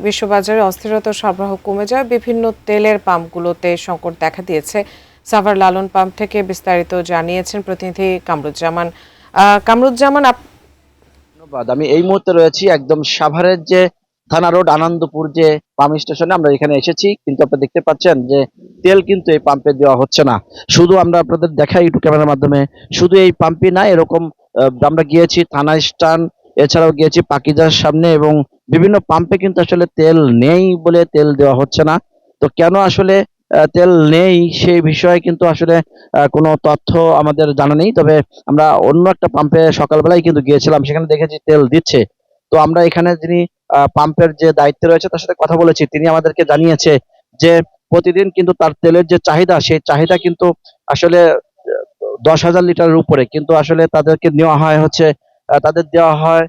বিশ্ববাজারে অস্থিরতা সরবরাহ কমে যায় বিভিন্ন তেলের পাম্পগুলোতে সংকট দেখা দিয়েছে। সাভার লালন পাম্প থেকে বিস্তারিত জানিয়েছেন প্রতিনিধি কামরুজ্জামান। কামরুজ্জামান, ধন্যবাদ। আমি এই মুহূর্তে রয়েছি একদম সাভারের যে থানা রোড আনন্দপুর যে পাম্প স্টেশনে আমরা এখানে এসেছি, কিন্তু আপনারা দেখতে পাচ্ছেন যে তেল কিন্তু এই পাম্পে দেওয়া হচ্ছে না। শুধু আমরা আপনাদের দেখাই ইউটিউব ক্যামেরার মাধ্যমে, শুধু এই পাম্পই না, এরকম আমরা গিয়েছি থানা স্ট্যান্ড, এছাড়াও গিয়েছি পাকিজার সামনে, এবং বিভিন্ন পাম্পে কিন্তু আসলে তেল নেই বলে তেল দেওয়া হচ্ছে না। তো কেন আসলে তেল নেই সেই বিষয়ে কিন্তু আসলে কোনো তথ্য আমাদের জানা নেই। তবে আমরা অন্য একটা পাম্পে সকালবেলায় কিন্তু গিয়েছিলাম, সেখানে দেখেছি তেল দিচ্ছে। তো আমরা এখানে যিনি পাম্পের যে দায়িত্বে রয়েছে তার সাথে কথা বলেছি, তিনি আমাদেরকে জানিয়েছে যে প্রতিদিন কিন্তু তার তেলের যে চাহিদা, সেই চাহিদা কিন্তু আসলে 10,000 লিটারের উপরে, কিন্তু আসলে তাদেরকে নেওয়া হয় হচ্ছে তাদের দেওয়া হয়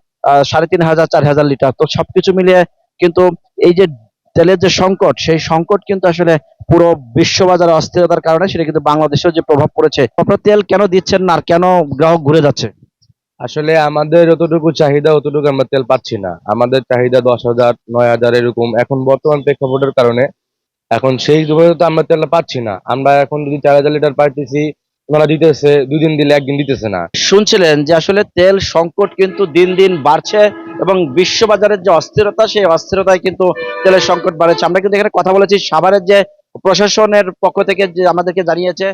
3,500 4,000 লিটার। তো সবকিছু মিলিয়ে কিন্তু এই যে তেলের যে সংকট, সেই সংকট কিন্তু আসলে পুরো বিশ্ববাজারে অস্থিরতার কারণে সেটা কিন্তু বাংলাদেশেও যে প্রভাব পড়েছে। আপনারা তেল কেন দিচ্ছেন না আর কেন গ্রাহক ঘুরে যাচ্ছে? আসলে আমাদের যতটুকু চাহিদা অতটুকু আমরা তেল পাচ্ছি না। আমাদের চাহিদা 10,000 9,000 এরকম। এখন বর্তমান প্রেক্ষাপটের কারণে এখন সেই জন্য তো আমরা তেলটা পাচ্ছি না। আমরা এখন যদি 4,000 লিটার পাইতেছি, ওনারা দিতেছে 2 দিন দিলে 1 দিন দিতেছে না। শুনছিলেন যে আসলে তেল সংকট কিন্তু দিন দিন বাড়ছে, এবং বিশ্ববাজারের যে অস্থিরতা, সেই অস্থিরতায় কিন্তু তেলের সংকট বাড়ছে। আমরা কিন্তু এখানে কথা বলেছি সাভারের যে প্রশাসনের পক্ষ থেকে, যে আমাদেরকে জানিয়েছে